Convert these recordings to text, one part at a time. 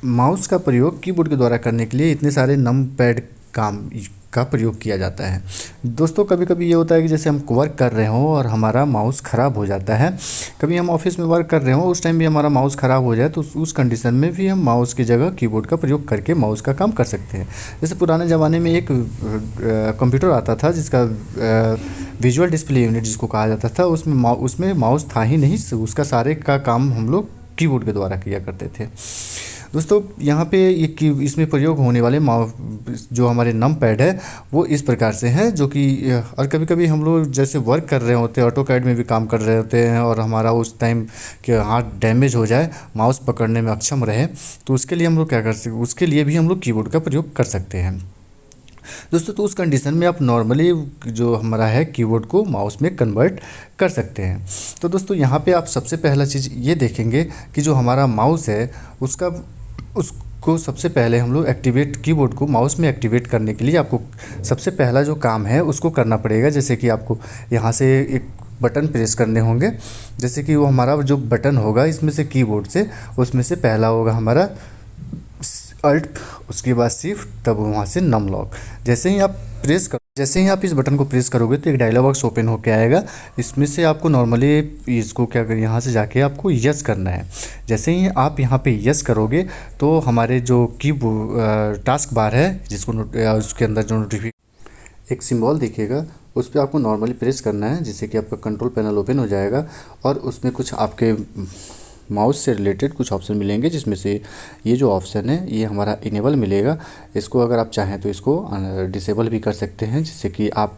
Mouse का प्रयोग keyboard के द्वारा करने के लिए इतने सारे नम पैड काम का प्रयोग किया जाता है। दोस्तों कभी कभी ये होता है कि जैसे हम वर्क कर रहे हों और हमारा माउस ख़राब हो जाता है। कभी हम ऑफिस में वर्क कर रहे हों, उस टाइम भी हमारा माउस ख़राब हो जाए तो उस कंडीशन में भी हम माउस की जगह कीबोर्ड का प्रयोग करके माउस का काम कर सकते हैं। जैसे पुराने ज़माने में एक कंप्यूटर आता था जिसका विजुअल डिस्प्ले यूनिट जिसको कहा जाता था, उसमें माउस था ही नहीं, उसका सारे का काम हम लोग कीबोर्ड के द्वारा किया करते थे। दोस्तों यहाँ पे इसमें प्रयोग होने वाले जो हमारे नम पैड है वो इस प्रकार से हैं, जो कि और कभी कभी हम लोग जैसे वर्क कर रहे होते हैं, ऑटोकैड में भी काम कर रहे होते हैं और हमारा उस टाइम के हाथ डैमेज हो जाए, माउस पकड़ने में अक्षम रहे, तो उसके लिए हम लोग क्या कर सकते, उसके लिए भी हम लोग कीबोर्ड का प्रयोग कर सकते हैं। दोस्तों तो उस कंडीशन में आप नॉर्मली जो हमारा है कीबोर्ड को माउस में कन्वर्ट कर सकते हैं। तो दोस्तों यहाँ पे आप सबसे पहला चीज़ ये देखेंगे कि जो हमारा माउस है उसको सबसे पहले हम लोग एक्टिवेट, कीबोर्ड को माउस में एक्टिवेट करने के लिए आपको सबसे पहला जो काम है उसको करना पड़ेगा। जैसे कि आपको यहाँ से एक बटन प्रेस करने होंगे, जैसे कि वो हमारा जो बटन होगा इसमें से कीबोर्ड से, उसमें से पहला होगा हमारा अल्ट, उसके बाद शिफ्ट, तब वहाँ से नम लॉक। जैसे ही आप इस बटन को प्रेस करोगे तो एक डायलॉग बॉक्स ओपन होकर आएगा। इसमें से आपको नॉर्मली इसको क्या करें, यहाँ से जाके आपको यस करना है। जैसे ही आप यहाँ पे यस करोगे तो हमारे जो टास्क बार है जिसको उसके अंदर जो एक सिंबल दिखेगा उस पर आपको नॉर्मली प्रेस करना है, जिससे कि आपका कंट्रोल पैनल ओपन हो जाएगा और उसमें कुछ आपके माउस से रिलेटेड कुछ ऑप्शन मिलेंगे, जिसमें से ये जो ऑप्शन है ये हमारा इनेबल मिलेगा। इसको अगर आप चाहें तो इसको डिसेबल भी कर सकते हैं, जिससे कि आप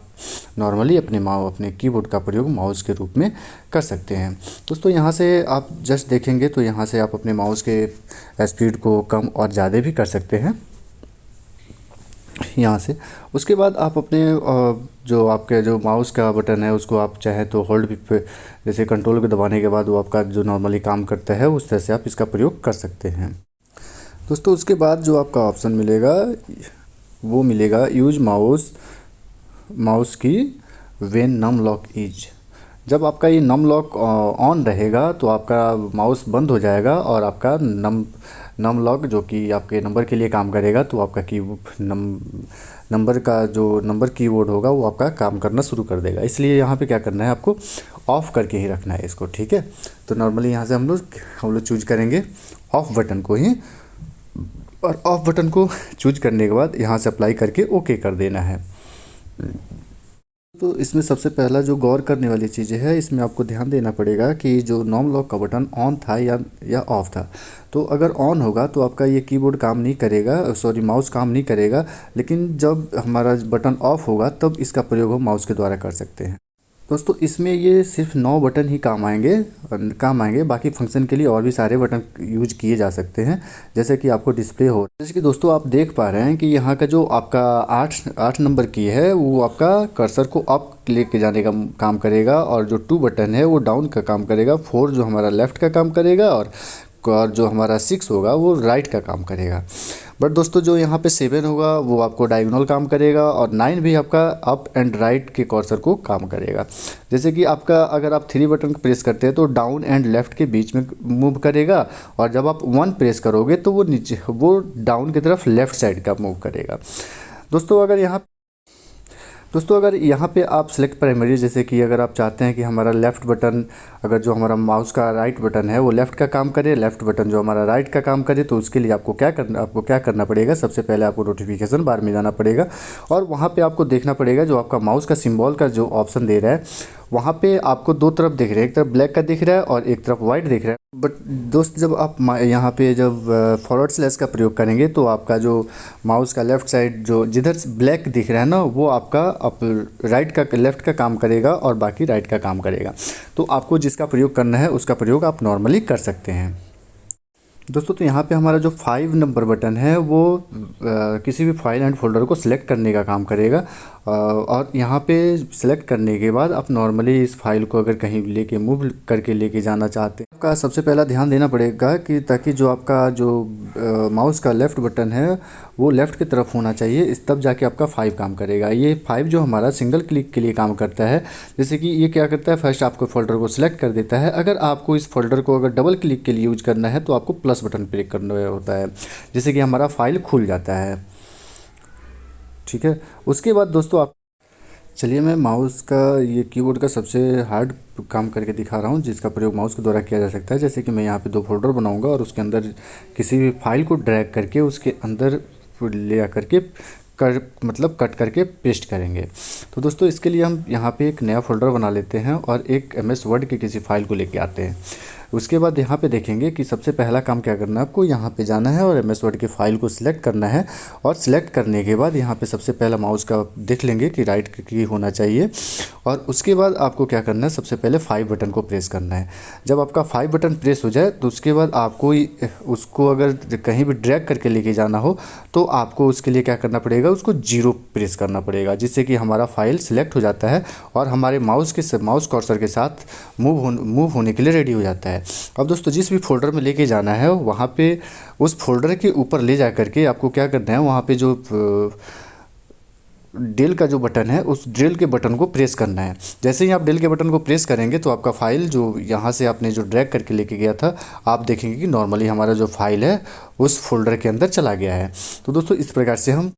नॉर्मली अपने कीबोर्ड का प्रयोग माउस के रूप में कर सकते हैं। दोस्तों यहाँ से आप जस्ट देखेंगे तो यहाँ से आप अपने माउस के स्पीड को कम और ज़्यादा भी कर सकते हैं यहाँ से। उसके बाद आप अपने जो आपके जो माउस का बटन है उसको आप चाहे तो होल्ड भी पे, जैसे कंट्रोल को दबाने के बाद वो आपका जो नॉर्मली काम करता है उस तरह से आप इसका प्रयोग कर सकते हैं। दोस्तों उसके बाद जो आपका ऑप्शन मिलेगा वो मिलेगा यूज माउस की व्हेन नम लॉक इज। जब आपका ये नम लॉक ऑन रहेगा तो आपका माउस बंद हो जाएगा और आपका नम लॉक जो कि आपके नंबर के लिए काम करेगा, तो आपका नंबर का जो नंबर कीबोर्ड होगा वो आपका काम करना शुरू कर देगा। इसलिए यहाँ पे क्या करना है, आपको ऑफ़ करके ही रखना है इसको, ठीक है। तो नॉर्मली यहाँ से हम लोग चूज करेंगे ऑफ़ बटन को ही, और ऑफ़ बटन को चूज करने के बाद यहाँ से अप्लाई करके ओके कर देना है। तो इसमें सबसे पहला जो गौर करने वाली चीज़ें है, इसमें आपको ध्यान देना पड़ेगा कि जो नम लॉक का बटन ऑन था या ऑफ था। तो अगर ऑन होगा तो आपका ये कीबोर्ड काम नहीं करेगा, माउस काम नहीं करेगा। लेकिन जब हमारा बटन ऑफ होगा तब इसका प्रयोग हम माउस के द्वारा कर सकते हैं। दोस्तों इसमें ये सिर्फ 9 बटन ही काम आएंगे। बाकी फंक्शन के लिए और भी सारे बटन यूज किए जा सकते हैं, जैसे कि आपको डिस्प्ले हो। जैसे कि दोस्तों आप देख पा रहे हैं कि यहाँ का जो आपका 8 नंबर की है वो आपका कर्सर को अप लेके जाने का काम करेगा, और जो 2 बटन है वो डाउन का काम करेगा, 4 जो हमारा लेफ़्ट का काम करेगा, और जो हमारा 6 होगा वो राइट का काम करेगा। बट दोस्तों जो यहाँ पे 7 होगा वो आपको डायगोनल काम करेगा, और 9 भी आपका अप एंड राइट के कर्सर को काम करेगा। जैसे कि आपका अगर आप 3 बटन को प्रेस करते हैं तो डाउन एंड लेफ़्ट के बीच में मूव करेगा, और जब आप 1 प्रेस करोगे तो वो डाउन की तरफ लेफ़्ट साइड का मूव करेगा। दोस्तों अगर यहाँ पे आप सेलेक्ट प्राइमरी, जैसे कि अगर आप चाहते हैं कि हमारा लेफ़्ट बटन, अगर जो हमारा माउस का राइट बटन है वो लेफ़्ट का काम करे, लेफ़्ट बटन जो हमारा राइट का काम करे, तो उसके लिए आपको क्या करना पड़ेगा, सबसे पहले आपको नोटिफिकेशन बार में जाना पड़ेगा, और वहाँ पे आपको देखना पड़ेगा जो आपका माउस का सिंबल का जो ऑप्शन दे रहा है वहाँ पे आपको 2 तरफ दिख रहा है, एक तरफ ब्लैक का दिख रहा है और एक तरफ वाइट दिख रहा है। बट दोस्त जब आप यहाँ पे जब फॉरवर्ड स्लैश का प्रयोग करेंगे तो आपका जो माउस का लेफ़्ट साइड जो जिधर ब्लैक दिख रहा है ना, वो आपका लेफ़्ट का काम करेगा और बाकी राइट का काम करेगा। तो आपको जिसका प्रयोग करना है उसका प्रयोग आप नॉर्मली कर सकते हैं। दोस्तों तो यहाँ पे हमारा जो 5 नंबर बटन है वो किसी भी फाइल एंड फोल्डर को सिलेक्ट करने का काम करेगा, और यहाँ पे सिलेक्ट करने के बाद आप नॉर्मली इस फाइल को अगर कहीं मूव करके लेके जाना चाहते हैं, आपका सबसे पहला ध्यान देना पड़ेगा कि ताकि जो आपका जो माउस का लेफ़्ट बटन है वो लेफ़्ट की तरफ होना चाहिए, इस तब जाके आपका 5 काम करेगा। ये 5 जो हमारा सिंगल क्लिक के लिए काम करता है। जैसे कि ये क्या करता है, फर्स्ट आपको फ़ोल्डर को सिलेक्ट कर देता है। अगर आपको इस फोल्डर को अगर डबल क्लिक के लिए यूज करना है तो आपको प्लस बटन क्लिक करना होता है, जैसे कि हमारा फाइल खुल जाता है। ठीक है, उसके बाद दोस्तों आप चलिए मैं माउस का ये कीबोर्ड का सबसे हार्ड काम करके दिखा रहा हूँ, जिसका प्रयोग माउस के द्वारा किया जा सकता है। जैसे कि मैं यहाँ पे 2 फोल्डर बनाऊँगा और उसके अंदर किसी भी फाइल को ड्रैग करके उसके अंदर ले आ करके मतलब कट करके पेस्ट करेंगे। तो दोस्तों इसके लिए हम यहाँ पे एक नया फोल्डर बना लेते हैं और एक MS वर्ड की किसी फाइल को लेके आते हैं। उसके बाद यहाँ पे देखेंगे कि सबसे पहला काम क्या करना है, आपको यहाँ पे जाना है और MS वर्ड की फ़ाइल को सिलेक्ट करना है। और सिलेक्ट करने के बाद यहाँ पे सबसे पहला माउस का देख लेंगे कि राइट की होना चाहिए। और उसके बाद आपको क्या करना है, सबसे पहले 5 बटन को प्रेस करना है। जब आपका 5 बटन प्रेस हो जाए तो उसके बाद आपको उसको अगर कहीं भी ड्रैग करके लेके जाना हो तो आपको उसके लिए क्या करना पड़ेगा, उसको 0 प्रेस करना पड़ेगा, जिससे कि हमारा फाइल सिलेक्ट हो जाता है और हमारे माउस कर्सर के साथ मूव होने के लिए रेडी हो जाता है। अब दोस्तों जिस भी फोल्डर में लेके जाना है वहाँ पे उस फोल्डर के ऊपर ले जा करके आपको क्या करना है, वहाँ पे जो डेल का जो बटन है उस डेल के बटन को प्रेस करना है। जैसे ही आप डेल के बटन को प्रेस करेंगे तो आपका फाइल जो यहाँ से आपने जो ड्रैग करके लेके गया था, आप देखेंगे कि नॉर्मली हमारा जो फाइल है उस फोल्डर के अंदर चला गया है। तो दोस्तों इस प्रकार से हम